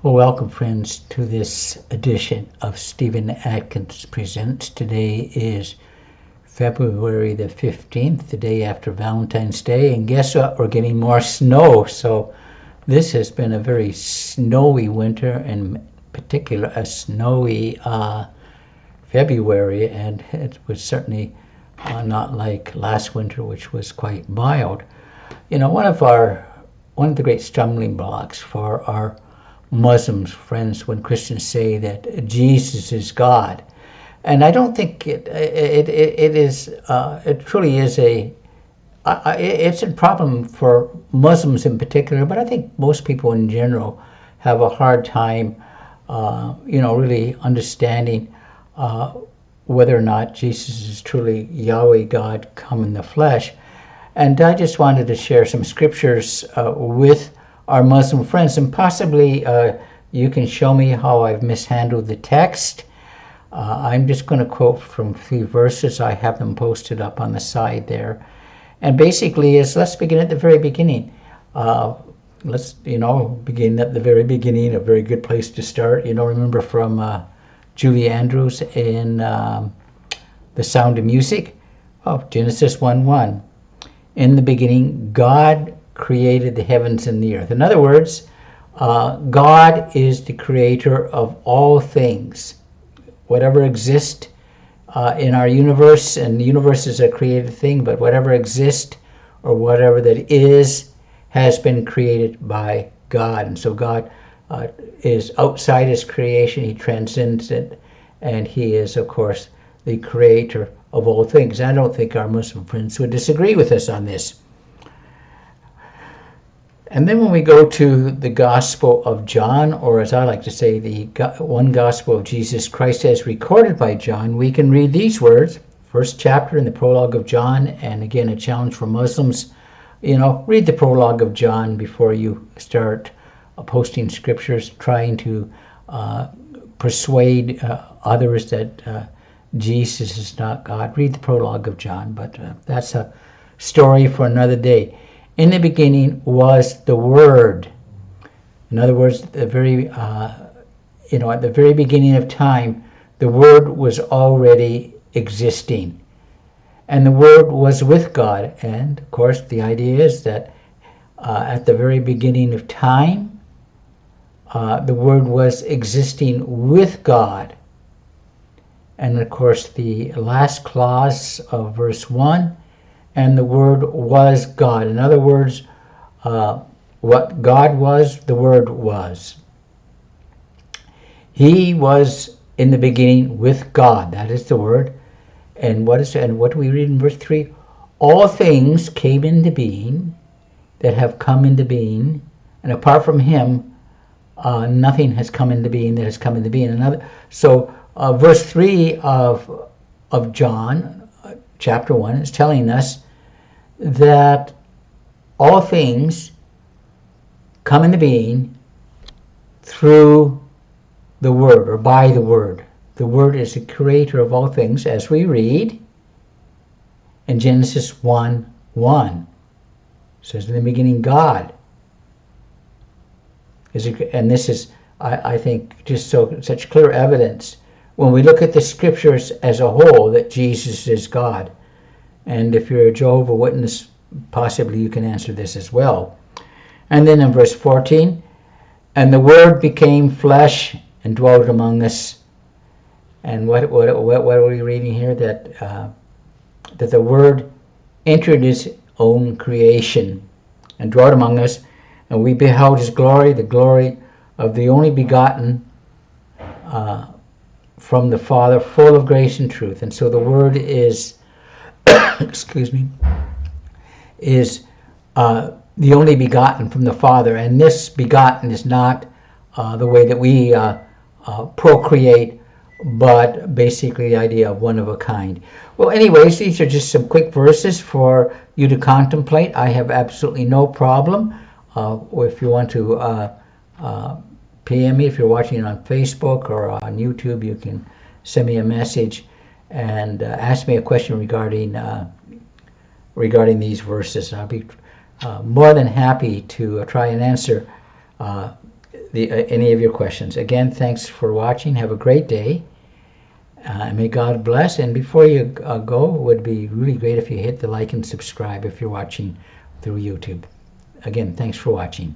Well, welcome, friends, to this edition of Stephen Atkins Presents. Today is February the 15th, the day after Valentine's Day, and guess what? We're getting more snow. So this has been a very snowy winter, and in particular a snowy February, and it was certainly not like last winter, which was quite mild. You know, one of the great stumbling blocks for our Muslims friends when Christians say that Jesus is God, and I don't think it truly is it's a problem for Muslims in particular, but I think most people in general have a hard time really understanding whether or not Jesus is truly Yahweh God come in the flesh. And I just wanted to share some scriptures with our Muslim friends, and possibly you can show me how I've mishandled the text. I'm just going to quote from 3 verses. I have them posted up on the side there. And basically let's begin at the very beginning. Let's begin at the very beginning, a very good place to start. Remember from Julie Andrews in The Sound of Music? Genesis 1:1. In the beginning, God created the heavens and the earth. In other words, God is the creator of all things. Whatever exists in our universe, and the universe is a created thing, but whatever exists or whatever that is has been created by God. And so God is outside his creation. He transcends it, and he is, of course, the creator of all things. I don't think our Muslim friends would disagree with us on this. And then when we go to the Gospel of John, or as I like to say, the one Gospel of Jesus Christ as recorded by John, we can read these words, first chapter in the prologue of John, and again a challenge for Muslims, read the prologue of John before you start posting scriptures, trying to persuade others that Jesus is not God. Read the prologue of John, but that's a story for another day. In the beginning was the Word. In other words, at the very beginning of time, the Word was already existing. And the Word was with God. And, of course, the idea is that at the very beginning of time, the Word was existing with God. And, of course, the last clause of verse 1, and the Word was God. In other words, what God was, the Word was. He was in the beginning with God. That is the Word. And what do we read in verse 3? All things came into being that have come into being, and apart from him, nothing has come into being that has come into being. So verse 3 of John, chapter 1, is telling us that all things come into being through the Word, or by the Word. The Word is the creator of all things, as we read in Genesis 1:1. It says, in the beginning, God. And this is, I think, just such clear evidence when we look at the scriptures as a whole that Jesus is God. And if you're a Jehovah's Witness, possibly you can answer this as well. And then in verse 14, and the Word became flesh and dwelt among us. And what are we reading here? That the Word entered his own creation and dwelt among us, and we beheld his glory, the glory of the only begotten from the Father, full of grace and truth. And so the Word is is the only begotten from the Father. And this begotten is not the way that we procreate, but basically the idea of one of a kind. Well, anyways, these are just some quick verses for you to contemplate. I have absolutely no problem. If you want to PM me, if you're watching it on Facebook or on YouTube, you can send me a message and ask me a question regarding these verses. I'll be more than happy to try and answer any of your questions. Again, thanks for watching. Have a great day. May God bless. And before you go, it would be really great if you hit the like and subscribe if you're watching through YouTube. Again, thanks for watching.